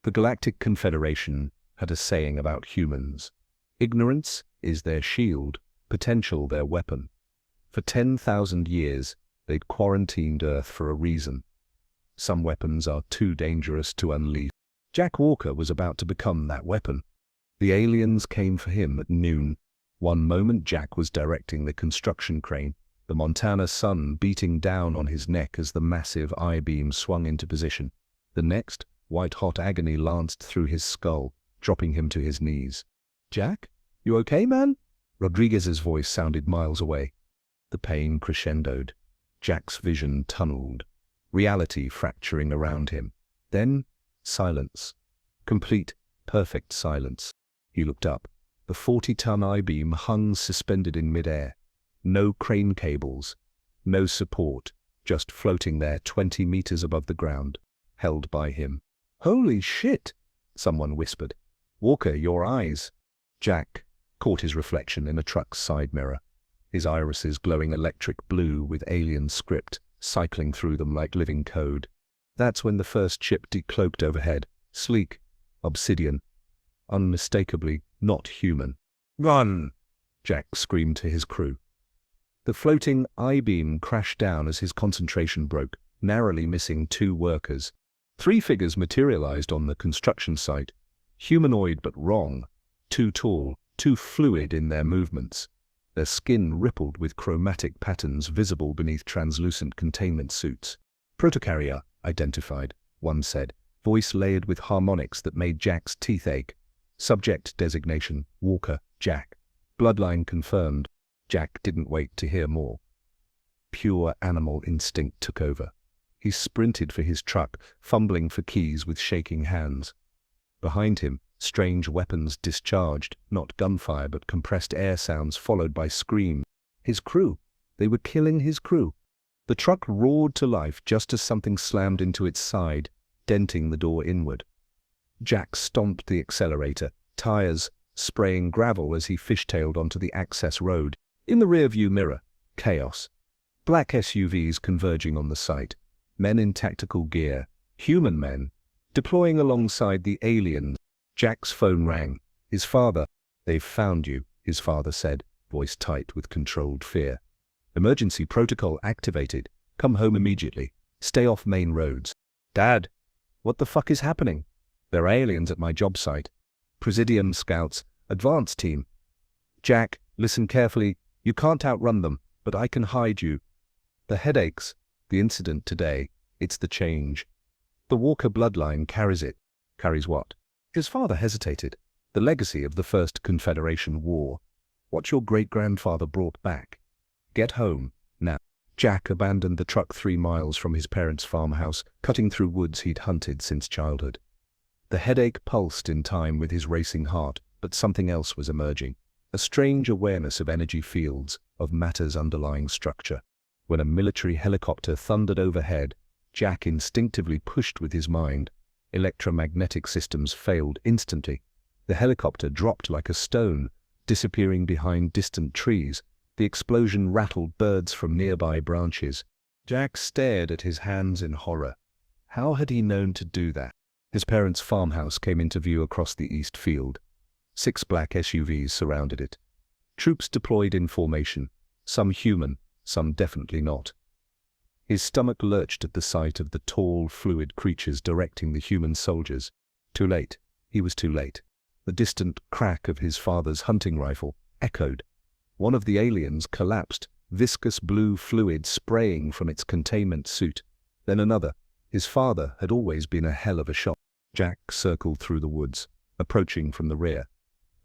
The Galactic Confederation had a saying about humans. Ignorance is their shield, potential their weapon. For 10,000 years, they'd quarantined Earth for a reason. Some weapons are too dangerous to unleash. Jack Walker was about to become that weapon. The aliens came for him at noon. One moment Jack was directing the construction crane, the Montana sun beating down on his neck as the massive I-beam swung into position. The next, white-hot agony lanced through his skull, dropping him to his knees. "Jack, you okay, man?" Rodriguez's voice sounded miles away. The pain crescendoed. Jack's vision tunneled, reality fracturing around him. Then, silence. Complete, perfect silence. He looked up. The 40-ton I-beam hung suspended in midair. No crane cables, no support, just floating there 20 meters above the ground, held by him. "Holy shit!" someone whispered. "Walker, your eyes." Jack caught his reflection in a truck's side mirror, his irises glowing electric blue with alien script cycling through them like living code. That's when the first ship decloaked overhead, sleek, obsidian, unmistakably not human. "Run!" Jack screamed to his crew. The floating I-beam crashed down as his concentration broke, narrowly missing 2 workers. 3 figures materialized on the construction site, humanoid but wrong, too tall, too fluid in their movements. Their skin rippled with chromatic patterns visible beneath translucent containment suits. "Protocarrier identified," one said, voice layered with harmonics that made Jack's teeth ache. Subject designation, Walker, Jack. Bloodline confirmed. Jack didn't wait to hear more. Pure animal instinct took over. He sprinted for his truck, fumbling for keys with shaking hands. Behind him, strange weapons discharged, not gunfire but compressed air sounds followed by screams. His crew. They were killing his crew. The truck roared to life just as something slammed into its side, denting the door inward. Jack stomped the accelerator, tires spraying gravel as he fishtailed onto the access road. In the rearview mirror, chaos. Black SUVs converging on the site. Men in tactical gear, human men, deploying alongside the aliens. Jack's phone rang. His father. "They've found you," his father said, voice tight with controlled fear. "Emergency protocol activated. Come home immediately. Stay off main roads." "Dad, what the fuck is happening?" "There are aliens at my job site. Presidium scouts, advance team." "Jack, listen carefully. You can't outrun them, but I can hide you." "The headaches, the incident today, it's the change. The Walker bloodline carries it." "Carries what?" His father hesitated. "The legacy of the First Confederation War. What your great-grandfather brought back. Get home, now." Jack abandoned the truck 3 miles from his parents' farmhouse, cutting through woods he'd hunted since childhood. The headache pulsed in time with his racing heart, but something else was emerging. A strange awareness of energy fields, of matter's underlying structure. When a military helicopter thundered overhead, Jack instinctively pushed with his mind. Electromagnetic systems failed instantly. The helicopter dropped like a stone, disappearing behind distant trees. The explosion rattled birds from nearby branches. Jack stared at his hands in horror. How had he known to do that? His parents' farmhouse came into view across the east field. 6 black SUVs surrounded it. Troops deployed in formation, some human, some definitely not. His stomach lurched at the sight of the tall, fluid creatures directing the human soldiers. Too late. He was too late. The distant crack of his father's hunting rifle echoed. One of the aliens collapsed, viscous blue fluid spraying from its containment suit. Then another. His father had always been a hell of a shot. Jack circled through the woods, approaching from the rear.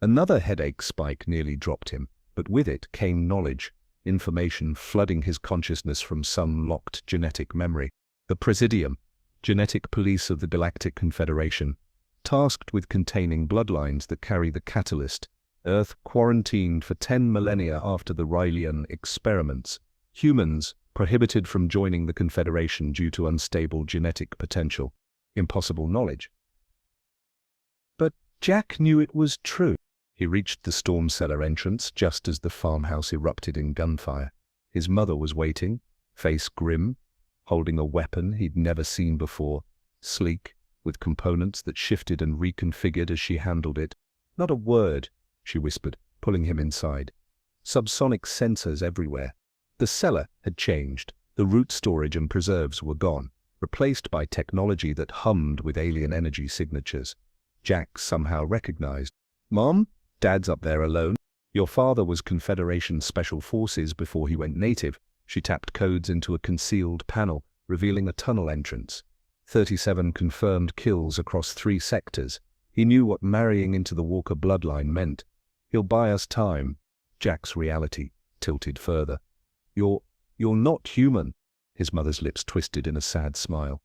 Another headache spike nearly dropped him, but with it came knowledge, information flooding his consciousness from some locked genetic memory. The Presidium, genetic police of the Galactic Confederation, tasked with containing bloodlines that carry the catalyst. Earth quarantined for 10 millennia after the Rillian experiments. Humans prohibited from joining the Confederation due to unstable genetic potential. Impossible knowledge. But Jack knew it was true. He reached the storm cellar entrance just as the farmhouse erupted in gunfire. His mother was waiting, face grim, holding a weapon he'd never seen before, sleek, with components that shifted and reconfigured as she handled it. "Not a word," she whispered, pulling him inside. Subsonic sensors everywhere. The cellar had changed. The root storage and preserves were gone, replaced by technology that hummed with alien energy signatures. Jack somehow recognized. "Mom? Dad's up there alone. Your father was Confederation Special Forces before he went native." She tapped codes into a concealed panel, revealing a tunnel entrance. 37 confirmed kills across 3 sectors. He knew what marrying into the Walker bloodline meant. "He'll buy us time." Jack's reality tilted further. You're not human." His mother's lips twisted in a sad smile.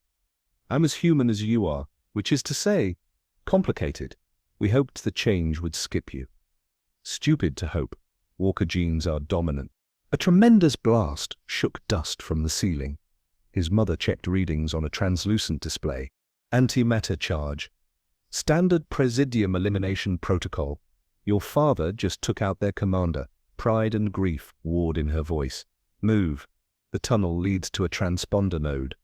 "I'm as human as you are, which is to say, complicated. We hoped the change would skip you." "Stupid to hope. Walker genes are dominant." A tremendous blast shook dust from the ceiling. His mother checked readings on a translucent display. "Antimatter charge. Standard Presidium Elimination Protocol. Your father just took out their commander." Pride and grief warred in her voice. "Move. The tunnel leads to a transponder node.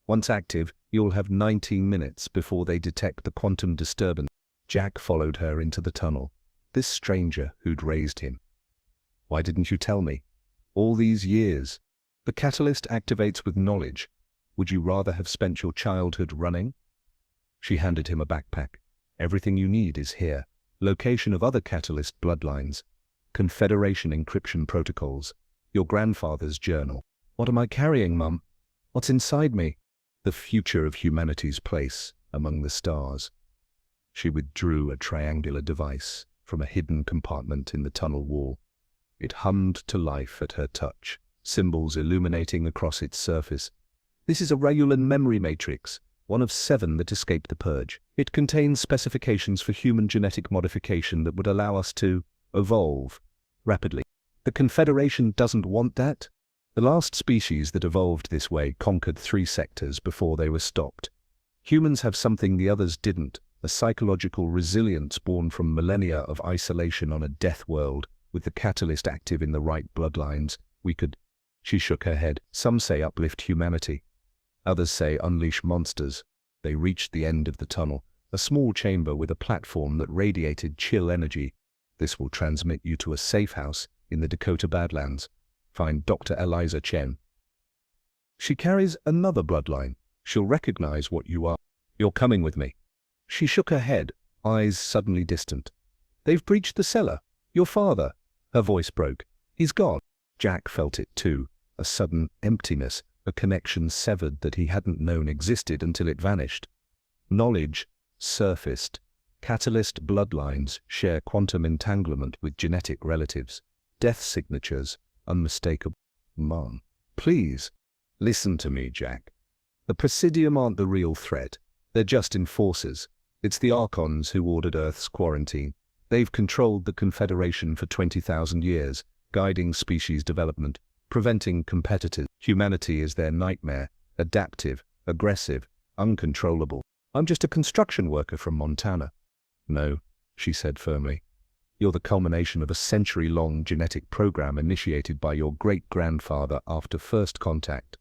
Once active, you'll have 19 minutes before they detect the quantum disturbance." Jack followed her into the tunnel. This stranger who'd raised him. "Why didn't you tell me? All these years." "The catalyst activates with knowledge. Would you rather have spent your childhood running?" She handed him a backpack. "Everything you need is here. Location of other catalyst bloodlines. Confederation encryption protocols. Your grandfather's journal." "What am I carrying, Mum? What's inside me?" "The future of humanity's place among the stars." She withdrew a triangular device from a hidden compartment in the tunnel wall. It hummed to life at her touch, symbols illuminating across its surface. "This is a Rayulan memory matrix, one of 7 that escaped the purge. It contains specifications for human genetic modification that would allow us to evolve rapidly. The Confederation doesn't want that. The last species that evolved this way conquered 3 sectors before they were stopped. Humans have something the others didn't, a psychological resilience born from millennia of isolation on a death world. With the catalyst active in the right bloodlines, we could..." She shook her head. "Some say uplift humanity. Others say unleash monsters." They reached the end of the tunnel, a small chamber with a platform that radiated chill energy. "This will transmit you to a safe house in the Dakota Badlands. Find Dr. Eliza Chen. She carries another bloodline. She'll recognize what you are. You're coming with me." She shook her head, eyes suddenly distant. "They've breached the cellar. Your father..." Her voice broke. "He's gone." Jack felt it too, a sudden emptiness, a connection severed that he hadn't known existed until it vanished. Knowledge surfaced. Catalyst bloodlines share quantum entanglement with genetic relatives. Death signatures unmistakable. "Mom, please, listen to me, Jack. The Presidium aren't the real threat. They're just enforcers. It's the Archons who ordered Earth's quarantine. They've controlled the Confederation for 20,000 years, guiding species development, preventing competitors. Humanity is their nightmare, adaptive, aggressive, uncontrollable. I'm just a construction worker from Montana." "No," she said firmly. "You're the culmination of a century-long genetic program initiated by your great-grandfather after first contact.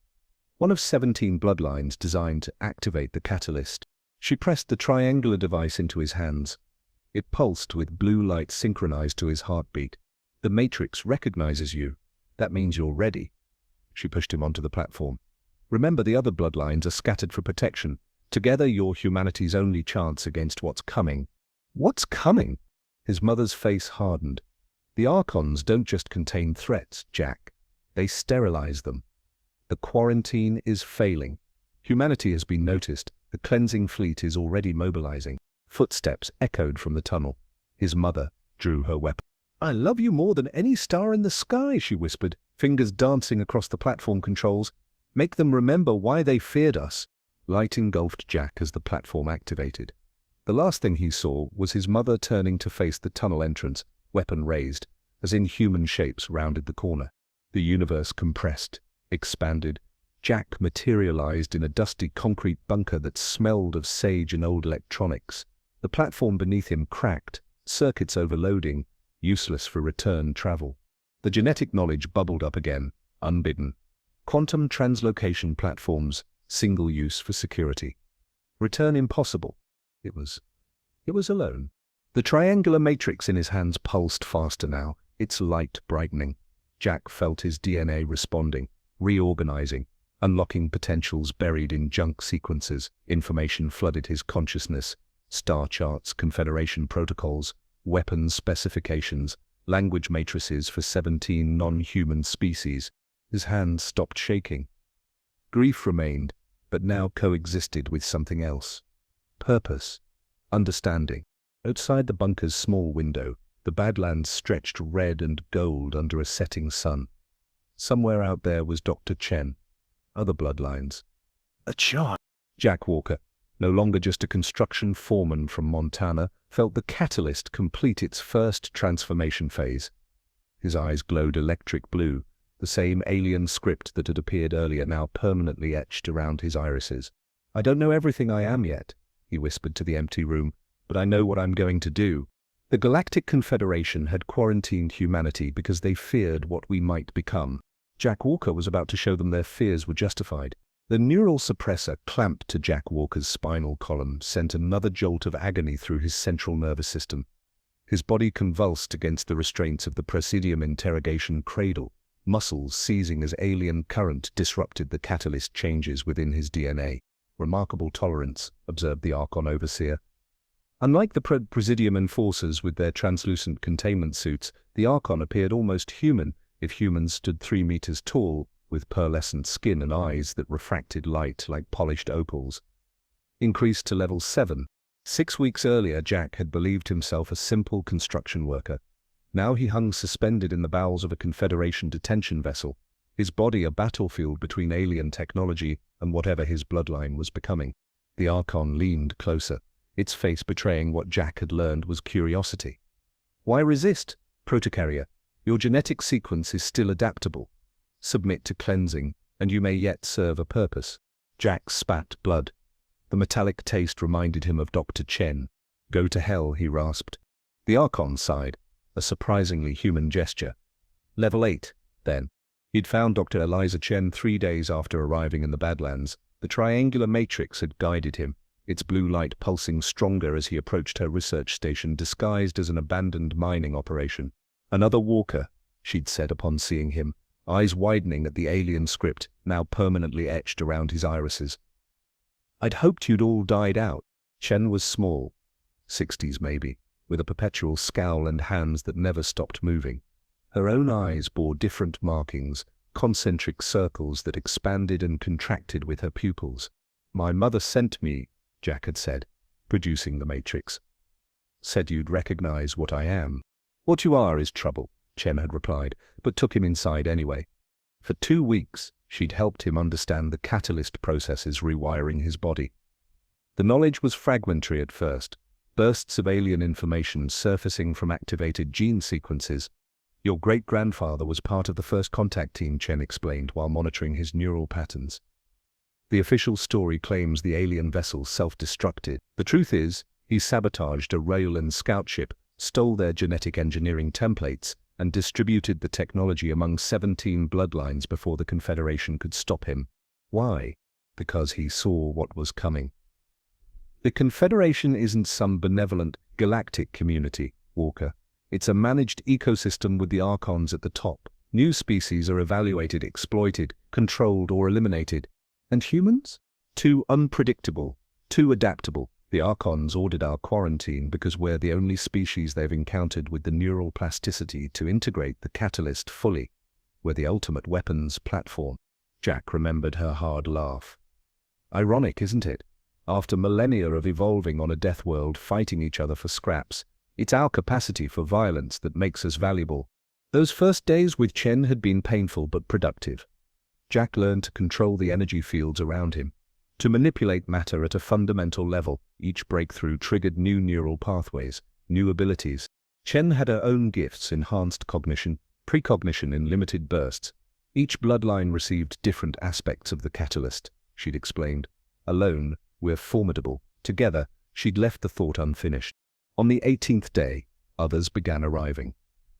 One of 17 bloodlines designed to activate the catalyst." She pressed the triangular device into his hands. It pulsed with blue light synchronized to his heartbeat. "The Matrix recognizes you. That means you're ready." She pushed him onto the platform. "Remember, the other bloodlines are scattered for protection. Together, you're humanity's only chance against what's coming." "What's coming?" His mother's face hardened. "The Archons don't just contain threats, Jack. They sterilize them. The quarantine is failing. Humanity has been noticed. The cleansing fleet is already mobilizing." Footsteps echoed from the tunnel. His mother drew her weapon. "I love you more than any star in the sky," she whispered, fingers dancing across the platform controls. "Make them remember why they feared us." Light engulfed Jack as the platform activated. The last thing he saw was his mother turning to face the tunnel entrance, weapon raised, as inhuman shapes rounded the corner. The universe compressed, expanded. Jack materialized in a dusty concrete bunker that smelled of sage and old electronics. The platform beneath him cracked, circuits overloading, useless for return travel. The genetic knowledge bubbled up again, unbidden. Quantum translocation platforms, single use for security. Return impossible. It was alone. The triangular matrix in his hands pulsed faster now, its light brightening. Jack felt his DNA responding, reorganizing, unlocking potentials buried in junk sequences. Information flooded his consciousness. Star charts, Confederation protocols, weapons specifications, language matrices for 17 non-human species. His hands stopped shaking. Grief remained, but now coexisted with something else. Purpose. Understanding. Outside the bunker's small window, the Badlands stretched red and gold under a setting sun. Somewhere out there was Dr. Chen. Other bloodlines. A chart. Jack Walker, no longer just a construction foreman from Montana, felt the catalyst complete its first transformation phase. His eyes glowed electric blue, the same alien script that had appeared earlier now permanently etched around his irises. "I don't know everything I am yet," he whispered to the empty room, "but I know what I'm going to do." The Galactic Confederation had quarantined humanity because they feared what we might become. Jack Walker was about to show them their fears were justified. The neural suppressor clamped to Jack Walker's spinal column sent another jolt of agony through his central nervous system. His body convulsed against the restraints of the Presidium interrogation cradle, muscles seizing as alien current disrupted the catalyst changes within his DNA. "Remarkable tolerance," observed the Archon overseer. Unlike the Presidium enforcers with their translucent containment suits, the Archon appeared almost human, if humans stood 3 meters tall, with pearlescent skin and eyes that refracted light like polished opals. Increased to level 7. 6 weeks earlier, Jack had believed himself a simple construction worker. Now he hung suspended in the bowels of a Confederation detention vessel, his body a battlefield between alien technology and whatever his bloodline was becoming. The Archon leaned closer, its face betraying what Jack had learned was curiosity. "Why resist, Protocarrier? Your genetic sequence is still adaptable. Submit to cleansing, and you may yet serve a purpose." Jack spat blood. The metallic taste reminded him of Dr. Chen. "Go to hell," he rasped. The Archon sighed, a surprisingly human gesture. Level 8, then. He'd found Dr. Eliza Chen 3 days after arriving in the Badlands. The triangular matrix had guided him, its blue light pulsing stronger as he approached her research station disguised as an abandoned mining operation. "Another Walker," she'd said upon seeing him, eyes widening at the alien script now permanently etched around his irises. "I'd hoped you'd all died out." Chen was small, 60s maybe, with a perpetual scowl and hands that never stopped moving. Her own eyes bore different markings, concentric circles that expanded and contracted with her pupils. "My mother sent me," Jack had said, producing the matrix. "Said you'd recognize what I am." "What you are is trouble," Chen had replied, but took him inside anyway. For 2 weeks, she'd helped him understand the catalyst processes rewiring his body. The knowledge was fragmentary at first, bursts of alien information surfacing from activated gene sequences. "Your great-grandfather was part of the first contact team," Chen explained while monitoring his neural patterns. "The official story claims the alien vessel self-destructed. The truth is, he sabotaged a Rayolan scout ship, stole their genetic engineering templates, and distributed the technology among 17 bloodlines before the Confederation could stop him. Why? Because he saw what was coming." "The Confederation isn't some benevolent, galactic community, Walker. It's a managed ecosystem with the Archons at the top. New species are evaluated, exploited, controlled, or eliminated. And humans? Too unpredictable, too adaptable. The Archons ordered our quarantine because we're the only species they've encountered with the neural plasticity to integrate the catalyst fully. We're the ultimate weapons platform." Jack remembered her hard laugh. "Ironic, isn't it? After millennia of evolving on a death world fighting each other for scraps, it's our capacity for violence that makes us valuable." Those first days with Chen had been painful but productive. Jack learned to control the energy fields around him, to manipulate matter at a fundamental level. Each breakthrough triggered new neural pathways, new abilities. Chen had her own gifts: enhanced cognition, precognition in limited bursts. Each bloodline received different aspects of the catalyst, she'd explained. "Alone, we're formidable. Together," she'd left the thought unfinished. On the 18th day, others began arriving.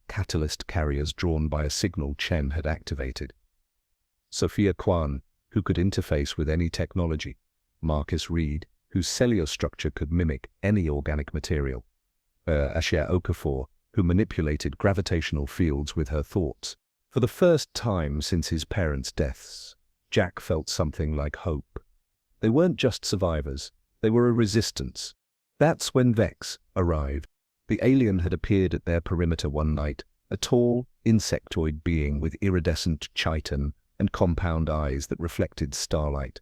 Catalyst carriers drawn by a signal Chen had activated. Sophia Kwan, who could interface with any technology. Marcus Reed, whose cellular structure could mimic any organic material. HFY Okafor, who manipulated gravitational fields with her thoughts. For the first time since his parents' deaths, Jack felt something like hope. They weren't just survivors, they were a resistance. That's when Vex arrived. The alien had appeared at their perimeter one night, a tall, insectoid being with iridescent chitin and compound eyes that reflected starlight.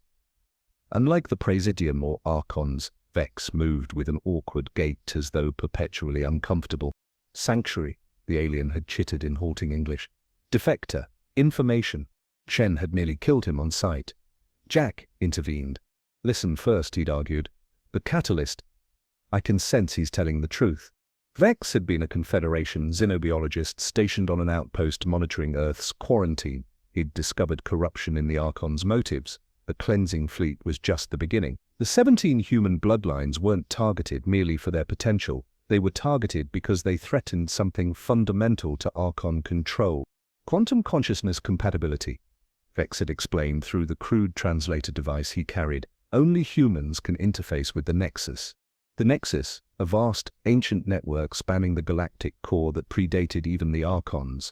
Unlike the Presidium or Archons, Vex moved with an awkward gait as though perpetually uncomfortable. Sanctuary, the alien had chittered in halting English. Defector, information. Chen had nearly killed him on sight. Jack intervened. Listen first, he'd argued. The catalyst. I can sense he's telling the truth. Vex had been a Confederation xenobiologist stationed on an outpost monitoring Earth's quarantine. He'd discovered corruption in the Archon's motives. The cleansing fleet was just the beginning. The 17 human bloodlines weren't targeted merely for their potential. They were targeted because they threatened something fundamental to Archon control. Quantum consciousness compatibility. Vex had explained through the crude translator device he carried. Only humans can interface with the Nexus. The Nexus, a vast, ancient network spanning the galactic core that predated even the Archons.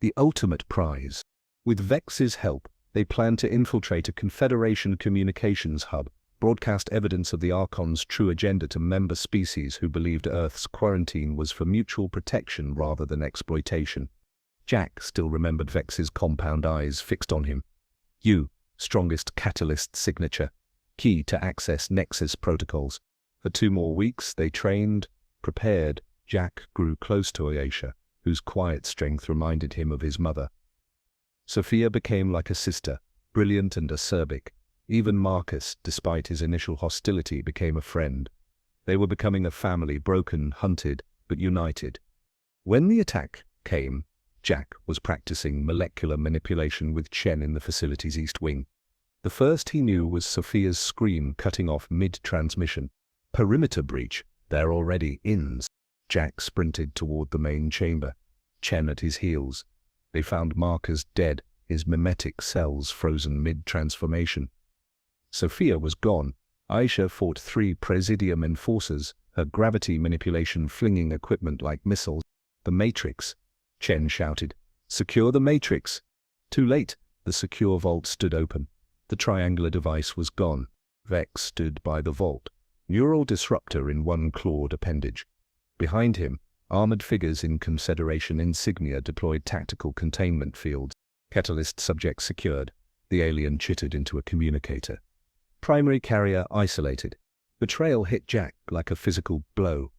The ultimate prize. With Vex's help, they planned to infiltrate a Confederation communications hub, broadcast evidence of the Archon's true agenda to member species who believed Earth's quarantine was for mutual protection rather than exploitation. Jack still remembered Vex's compound eyes fixed on him. You, strongest catalyst signature, key to access Nexus protocols. For 2 more weeks, they trained, prepared. Jack grew close to Ayesha, whose quiet strength reminded him of his mother. Sophia became like a sister, brilliant and acerbic. Even Marcus, despite his initial hostility, became a friend. They were becoming a family, broken, hunted, but united. When the attack came, Jack was practicing molecular manipulation with Chen in the facility's east wing. The first he knew was Sophia's scream cutting off mid-transmission. Perimeter breach, they're already in. Jack sprinted toward the main chamber, Chen at his heels. They found Marcus dead, his mimetic cells frozen mid-transformation. Sophia was gone. Ayesha fought 3 Presidium enforcers, her gravity manipulation flinging equipment like missiles. The Matrix, Chen shouted. Secure the Matrix. Too late, the secure vault stood open. The triangular device was gone. Vex stood by the vault, neural disruptor in one clawed appendage. Behind him, armored figures in Confederation insignia deployed tactical containment fields. Catalyst subject secured. The alien chittered into a communicator. Primary carrier isolated. Betrayal hit Jack like a physical blow.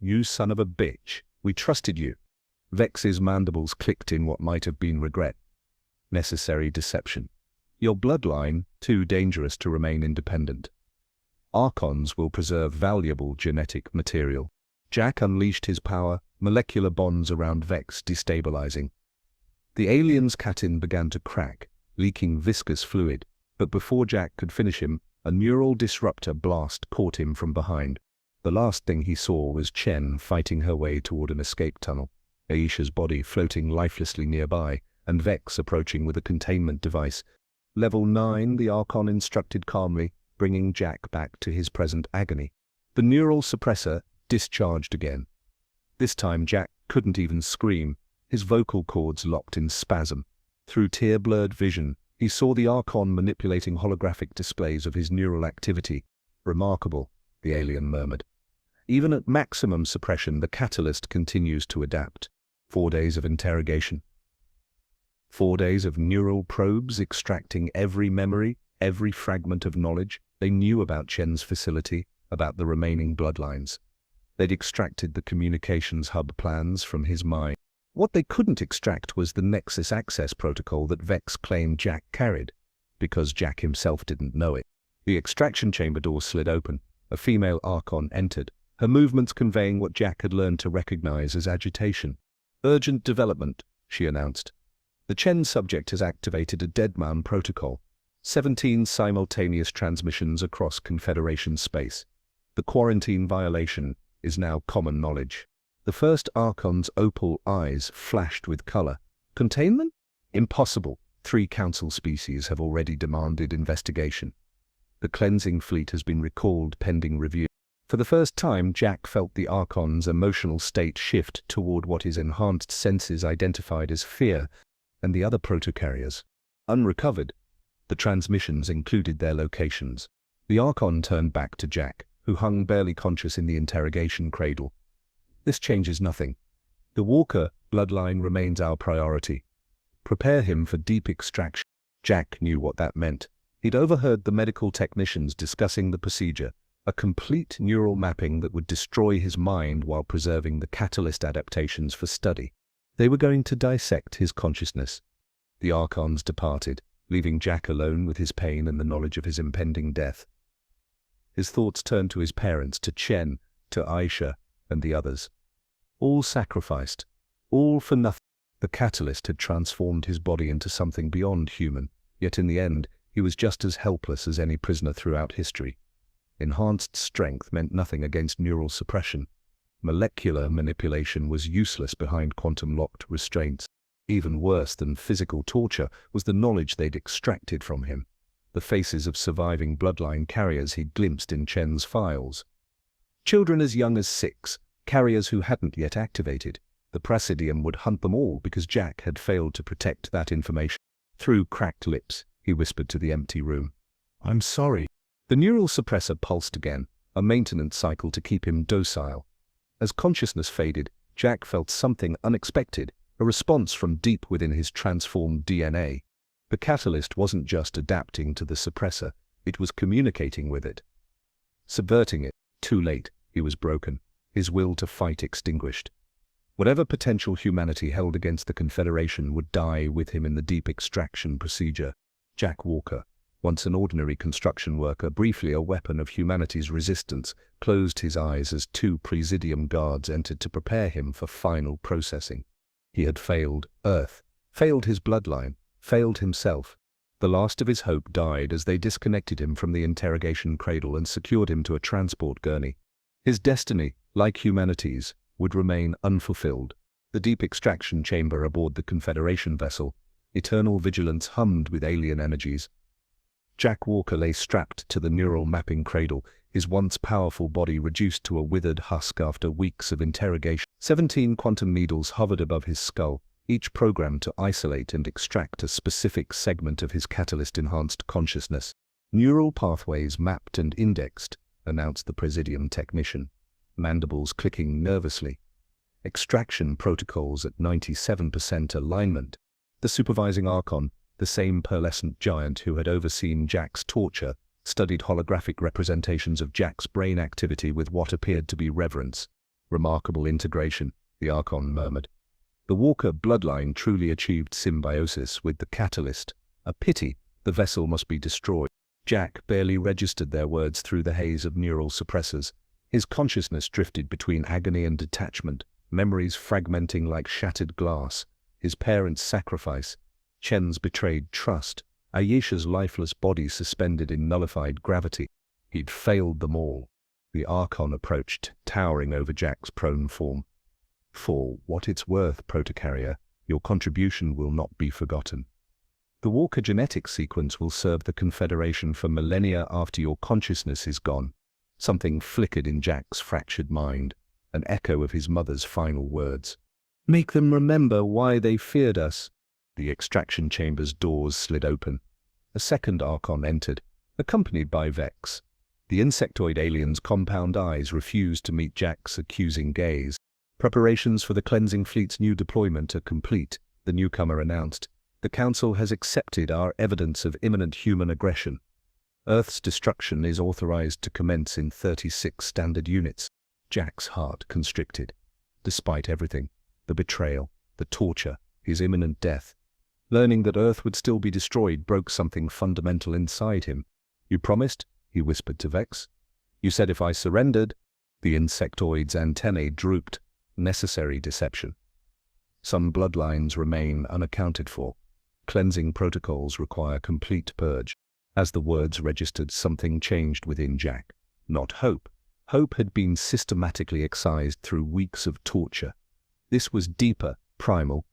You son of a bitch, we trusted you. Vex's mandibles clicked in what might have been regret. Necessary deception. Your bloodline, too dangerous to remain independent. Archons will preserve valuable genetic material. Jack unleashed his power, molecular bonds around Vex destabilizing. The alien's catin began to crack, leaking viscous fluid, but before Jack could finish him, a neural disruptor blast caught him from behind. The last thing he saw was Chen fighting her way toward an escape tunnel, Ayesha's body floating lifelessly nearby, and Vex approaching with a containment device. Level 9, the Archon instructed calmly, bringing Jack back to his present agony. The neural suppressor discharged again. This time Jack couldn't even scream, his vocal cords locked in spasm. Through tear-blurred vision, he saw the Archon manipulating holographic displays of his neural activity. Remarkable, the alien murmured. Even at maximum suppression, the catalyst continues to adapt. 4 days of interrogation. 4 days of neural probes extracting every memory, every fragment of knowledge they knew about Chen's facility, about the remaining bloodlines. They'd extracted the communications hub plans from his mind. What they couldn't extract was the Nexus access protocol that Vex claimed Jack carried, because Jack himself didn't know it. The extraction chamber door slid open. A female Archon entered, her movements conveying what Jack had learned to recognize as agitation. Urgent development, she announced. The Chen subject has activated a Deadman protocol. 17 simultaneous transmissions across Confederation space. The quarantine violation is now common knowledge. The first Archon's opal eyes flashed with color. Containment? Impossible. 3 council species have already demanded investigation. The cleansing fleet has been recalled pending review. For the first time, Jack felt the Archon's emotional state shift toward what his enhanced senses identified as fear and the other protocarriers. Unrecovered, the transmissions included their locations. The Archon turned back to Jack, who hung barely conscious in the interrogation cradle. This changes nothing. The Walker bloodline remains our priority. Prepare him for deep extraction. Jack knew what that meant. He'd overheard the medical technicians discussing the procedure, a complete neural mapping that would destroy his mind while preserving the catalyst adaptations for study. They were going to dissect his consciousness. The Archons departed, leaving Jack alone with his pain and the knowledge of his impending death. His thoughts turned to his parents, to Chen, to Aisha, and the others. All sacrificed, all for nothing. The catalyst had transformed his body into something beyond human, yet in the end, he was just as helpless as any prisoner throughout history. Enhanced strength meant nothing against neural suppression. Molecular manipulation was useless behind quantum-locked restraints. Even worse than physical torture was the knowledge they'd extracted from him. The faces of surviving bloodline carriers he'd glimpsed in Chen's files. Children as young as 6, carriers who hadn't yet activated. The Presidium would hunt them all because Jack had failed to protect that information. Through cracked lips, he whispered to the empty room, "I'm sorry." The neural suppressor pulsed again, a maintenance cycle to keep him docile. As consciousness faded, Jack felt something unexpected, a response from deep within his transformed DNA. The catalyst wasn't just adapting to the suppressor, it was communicating with it. Subverting it. Too late, he was broken, his will to fight extinguished. Whatever potential humanity held against the Confederation would die with him in the deep extraction procedure. Jack Walker, once an ordinary construction worker, briefly a weapon of humanity's resistance, closed his eyes as 2 Presidium guards entered to prepare him for final processing. He had failed Earth, failed his bloodline, failed himself. The last of his hope died as they disconnected him from the interrogation cradle and secured him to a transport gurney. His destiny, like humanity's, would remain unfulfilled. The deep extraction chamber aboard the Confederation vessel, eternal vigilance hummed with alien energies. Jack Walker lay strapped to the neural mapping cradle, his once powerful body reduced to a withered husk after weeks of interrogation. 17 quantum needles hovered above his skull, each programmed to isolate and extract a specific segment of his catalyst-enhanced consciousness. "Neural pathways mapped and indexed," announced the Presidium technician, mandibles clicking nervously. "Extraction protocols at 97% alignment." The supervising Archon, the same pearlescent giant who had overseen Jack's torture, studied holographic representations of Jack's brain activity with what appeared to be reverence. "Remarkable integration," the Archon murmured. The Walker bloodline truly achieved symbiosis with the catalyst. A pity, the vessel must be destroyed. Jack barely registered their words through the haze of neural suppressors. His consciousness drifted between agony and detachment, memories fragmenting like shattered glass. His parents' sacrifice, Chen's betrayed trust, Ayesha's lifeless body suspended in nullified gravity. He'd failed them all. The Archon approached, towering over Jack's prone form. "For what it's worth, protocarrier, your contribution will not be forgotten. The Walker genetic sequence will serve the Confederation for millennia after your consciousness is gone." Something flickered in Jack's fractured mind, an echo of his mother's final words. "Make them remember why they feared us." The extraction chamber's doors slid open. A second Archon entered, accompanied by Vex. The insectoid alien's compound eyes refused to meet Jack's accusing gaze. "Preparations for the cleansing fleet's new deployment are complete," the newcomer announced. "The Council has accepted our evidence of imminent human aggression. Earth's destruction is authorized to commence in 36 standard units." Jack's heart constricted. Despite everything, the betrayal, the torture, his imminent death, learning that Earth would still be destroyed broke something fundamental inside him. "You promised?" he whispered to Vex. "You said if I surrendered." The insectoid's antennae drooped. Necessary deception. Some bloodlines remain unaccounted for. Cleansing protocols require complete purge. As the words registered, something changed within Jack. Not hope. Hope had been systematically excised through weeks of torture. This was deeper, primal,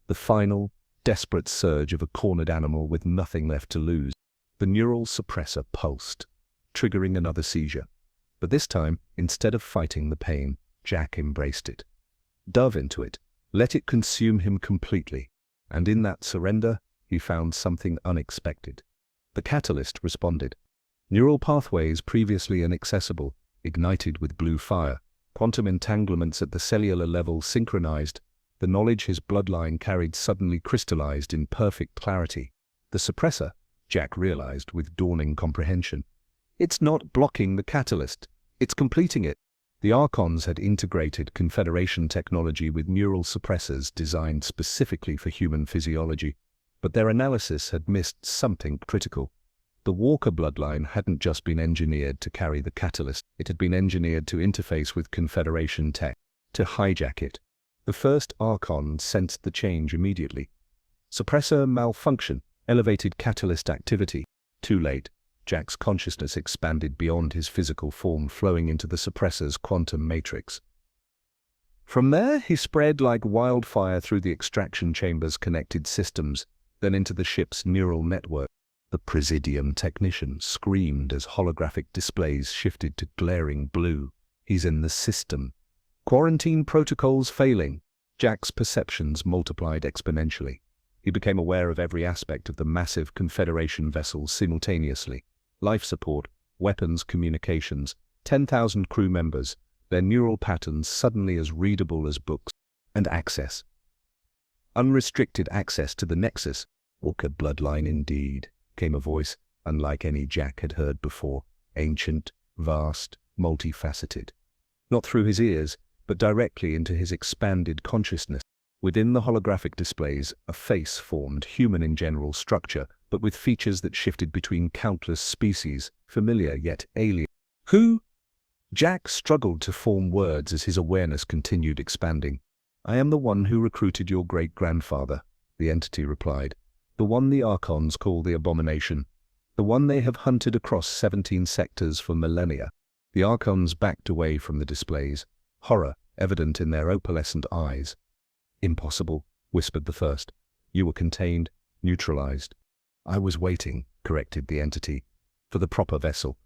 the final, desperate surge of a cornered animal with nothing left to lose. The neural suppressor pulsed. triggering another seizure. But this time, instead of fighting the pain, Jack embraced it. Dove into it, let it consume him completely. And in that surrender, he found something unexpected. The catalyst responded. Neural pathways previously inaccessible ignited with blue fire. Quantum entanglements at the cellular level synchronized. The knowledge his bloodline carried suddenly crystallized in perfect clarity. The suppressor, Jack realized with dawning comprehension. It's not blocking the catalyst, it's completing it. The Archons had integrated Confederation technology with neural suppressors designed specifically for human physiology, but their analysis had missed something critical. The Walker bloodline hadn't just been engineered to carry the catalyst, it had been engineered to interface with Confederation tech, to hijack it. The first Archon sensed the change immediately. Suppressor malfunction, elevated catalyst activity. Too late. Jack's consciousness expanded beyond his physical form, flowing into the suppressor's quantum matrix. From there, he spread like wildfire through the extraction chamber's connected systems, then into the ship's neural network. The Presidium technician screamed as holographic displays shifted to glaring blue. He's in the system. Quarantine protocols failing. Jack's perceptions multiplied exponentially. He became aware of every aspect of the massive Confederation vessels simultaneously. Life support, weapons, communications, 10,000 crew members, their neural patterns suddenly as readable as books, and access. Unrestricted access to the Nexus. Walker bloodline indeed, came a voice, unlike any Jack had heard before. Ancient, vast, multifaceted. Not through his ears, but directly into his expanded consciousness. Within the holographic displays, a face formed, human in general structure, but with features that shifted between countless species, familiar yet alien. Who? Jack struggled to form words as his awareness continued expanding. I am the one who recruited your great-grandfather, the entity replied. The one the Archons call the Abomination. The one they have hunted across 17 sectors for millennia. The Archons backed away from the displays, horror evident in their opalescent eyes. Impossible, whispered the first. You were contained, neutralized. I was waiting, corrected the entity, for the proper vessel,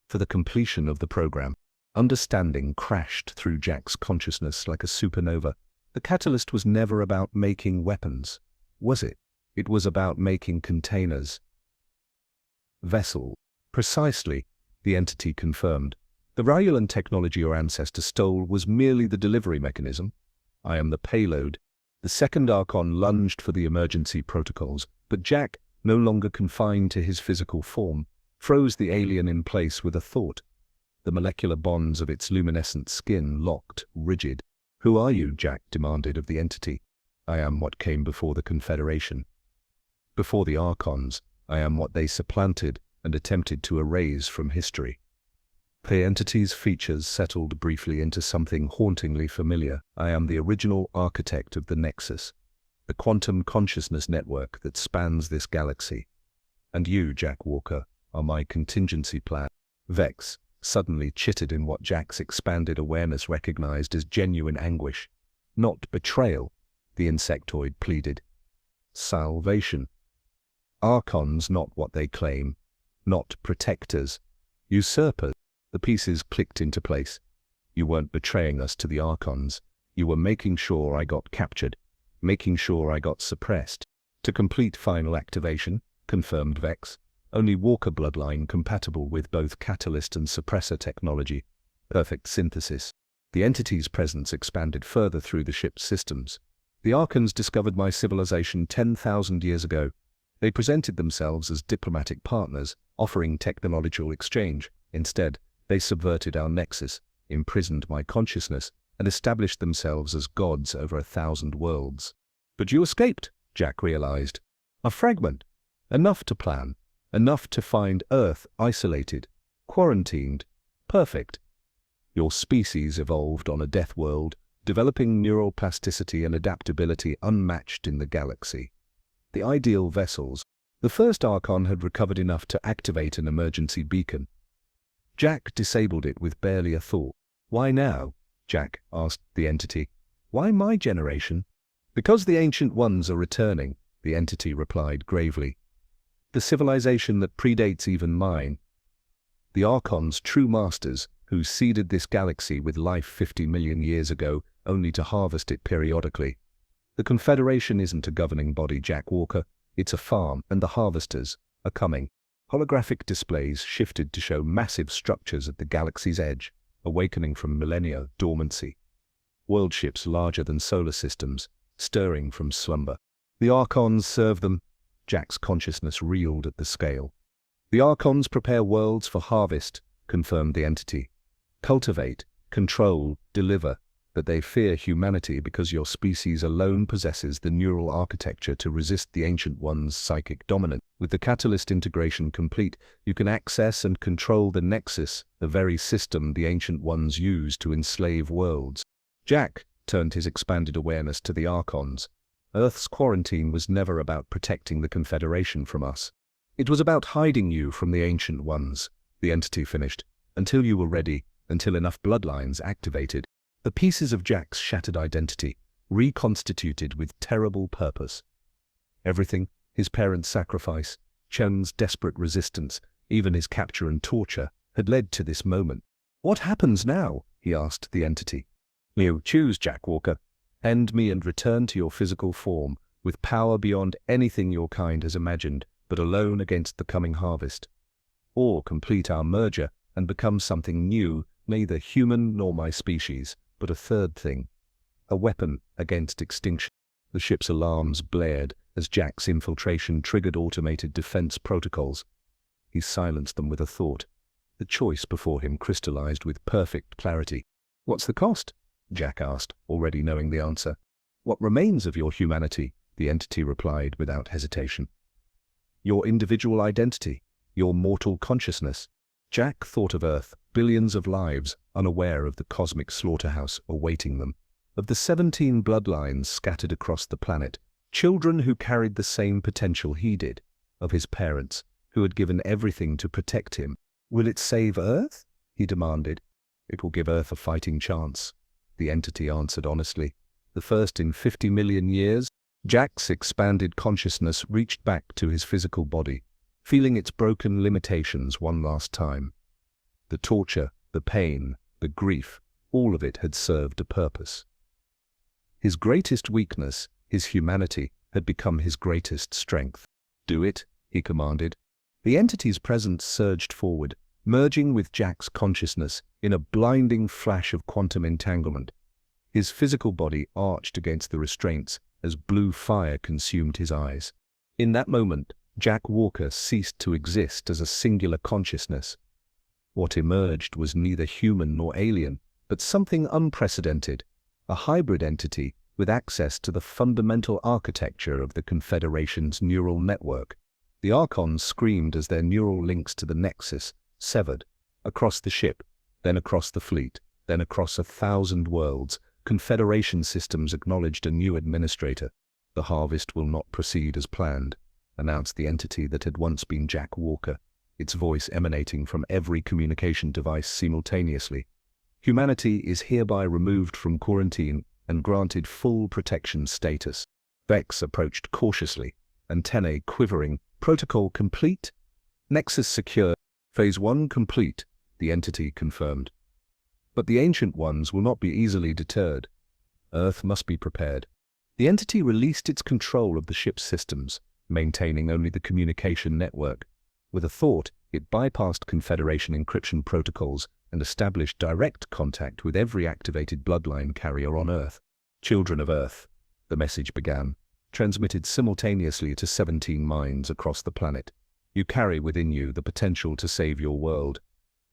for the completion of the program. Understanding crashed through Jack's consciousness like a supernova. The catalyst was never about making weapons, was it? It was about making containers. Vessel. Precisely, the entity confirmed. The Ryulan technology your ancestor stole was merely the delivery mechanism. I am the payload. The second Archon lunged for the emergency protocols, but Jack, no longer confined to his physical form, froze the alien in place with a thought. The molecular bonds of its luminescent skin locked, rigid. Who are you? Jack demanded of the entity. I am what came before the Confederation. Before the Archons, I am what they supplanted and attempted to erase from history. The entity's features settled briefly into something hauntingly familiar. I am the original architect of the Nexus, the quantum consciousness network that spans this galaxy. And you, Jack Walker, are my contingency plan. Vex suddenly chittered in what Jack's expanded awareness recognized as genuine anguish. Not betrayal, the insectoid pleaded. Salvation. Archons not what they claim, not protectors, usurpers. The pieces clicked into place. You weren't betraying us to the Archons. You were making sure I got captured, making sure I got suppressed. To complete final activation, confirmed Vex. Only Walker bloodline compatible with both catalyst and suppressor technology. Perfect synthesis. The entity's presence expanded further through the ship's systems. The Archons discovered my civilization 10,000 years ago. They presented themselves as diplomatic partners, offering technological exchange. Instead, they subverted our nexus, imprisoned my consciousness, and established themselves as gods over 1,000 worlds. But you escaped, Jack realized. A fragment. Enough to plan. Enough to find Earth isolated, quarantined, perfect. Your species evolved on a death world, developing neural plasticity and adaptability unmatched in the galaxy. The ideal vessels. The first Archon had recovered enough to activate an emergency beacon. Jack disabled it with barely a thought. Why now? Jack asked the entity. Why my generation? Because the Ancient Ones are returning, the entity replied gravely. The civilization that predates even mine. The Archons, true masters, who seeded this galaxy with life 50 million years ago, only to harvest it periodically. The Confederation isn't a governing body, Jack Walker, it's a farm, and the harvesters are coming. Holographic displays shifted to show massive structures at the galaxy's edge, awakening from millennia dormancy. World ships larger than solar systems, stirring from slumber. The Archons serve them. Jack's consciousness reeled at the scale. The Archons prepare worlds for harvest, confirmed the entity. Cultivate, control, deliver, but they fear humanity because your species alone possesses the neural architecture to resist the Ancient One's psychic dominance. With the catalyst integration complete, you can access and control the Nexus, the very system the Ancient Ones use to enslave worlds. Jack turned his expanded awareness to the Archons. Earth's quarantine was never about protecting the Confederation from us. It was about hiding you from the Ancient Ones, the entity finished, until you were ready, until enough bloodlines activated. The pieces of Jack's shattered identity, reconstituted with terrible purpose. Everything, his parents' sacrifice, Chen's desperate resistance, even his capture and torture, had led to this moment. What happens now? He asked the entity. You choose, Jack Walker. End me and return to your physical form, with power beyond anything your kind has imagined, but alone against the coming harvest. Or complete our merger and become something new, neither human nor my species, but a third thing. A weapon against extinction. The ship's alarms blared as Jack's infiltration triggered automated defense protocols. He silenced them with a thought. The choice before him crystallized with perfect clarity. What's the cost? Jack asked, already knowing the answer. What remains of your humanity? The entity replied without hesitation. Your individual identity, your mortal consciousness. Jack thought of Earth, billions of lives, unaware of the cosmic slaughterhouse awaiting them. Of the 17 bloodlines scattered across the planet, children who carried the same potential he did. Of his parents, who had given everything to protect him. Will it save Earth? He demanded. It will give Earth a fighting chance, the entity answered honestly. The first in 50 million years. Jack's expanded consciousness reached back to his physical body, feeling its broken limitations one last time. The torture, the pain, the grief, all of it had served a purpose. His greatest weakness, his humanity, had become his greatest strength. Do it, he commanded. The entity's presence surged forward, merging with Jack's consciousness in a blinding flash of quantum entanglement. His physical body arched against the restraints as blue fire consumed his eyes. In that moment, Jack Walker ceased to exist as a singular consciousness. What emerged was neither human nor alien, but something unprecedented, a hybrid entity with access to the fundamental architecture of the Confederation's neural network. The Archons screamed as their neural links to the Nexus severed, across the ship, then across the fleet, then across 1,000 worlds. Confederation systems acknowledged a new administrator. The harvest will not proceed as planned, announced the entity that had once been Jack Walker, its voice emanating from every communication device simultaneously. Humanity is hereby removed from quarantine and granted full protection status. Vex approached cautiously, antennae quivering. Protocol complete? Nexus secure. Phase 1 complete, the entity confirmed. But the Ancient Ones will not be easily deterred. Earth must be prepared. The entity released its control of the ship's systems, maintaining only the communication network. With a thought, it bypassed Confederation encryption protocols and established direct contact with every activated bloodline carrier on Earth. Children of Earth, the message began, transmitted simultaneously to 17 minds across the planet. You carry within you the potential to save your world.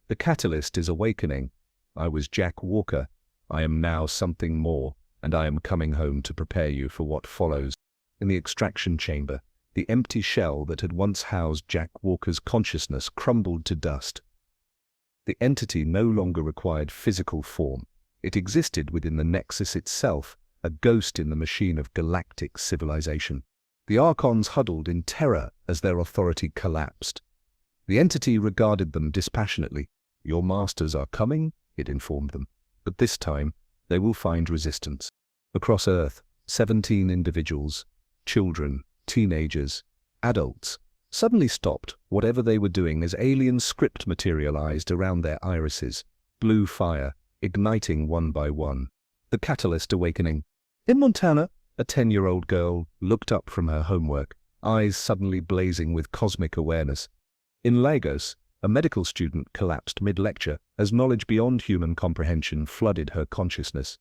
The catalyst is awakening. I was Jack Walker. I am now something more, and I am coming home to prepare you for what follows. In the extraction chamber, the empty shell that had once housed Jack Walker's consciousness crumbled to dust. The entity no longer required physical form. It existed within the Nexus itself, a ghost in the machine of galactic civilization. The Archons huddled in terror as their authority collapsed. The entity regarded them dispassionately. Your masters are coming, it informed them, but this time they will find resistance. Across Earth, 17 individuals, children, teenagers, adults, suddenly stopped whatever they were doing as alien script materialized around their irises, blue fire, igniting one by one. The catalyst awakening. In Montana, a 10-year-old girl looked up from her homework, eyes suddenly blazing with cosmic awareness. In Lagos, a medical student collapsed mid-lecture as knowledge beyond human comprehension flooded her consciousness.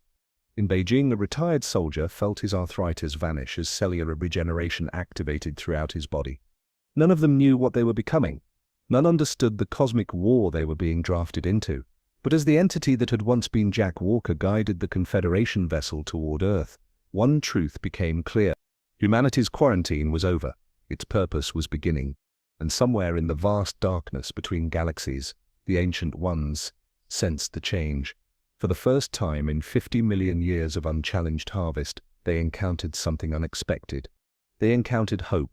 In Beijing, a retired soldier felt his arthritis vanish as cellular regeneration activated throughout his body. None of them knew what they were becoming. None understood the cosmic war they were being drafted into. But as the entity that had once been Jack Walker guided the Confederation vessel toward Earth, one truth became clear. Humanity's quarantine was over. Its purpose was beginning. And somewhere in the vast darkness between galaxies, the Ancient Ones sensed the change. For the first time in 50 million years of unchallenged harvest, they encountered something unexpected. They encountered hope.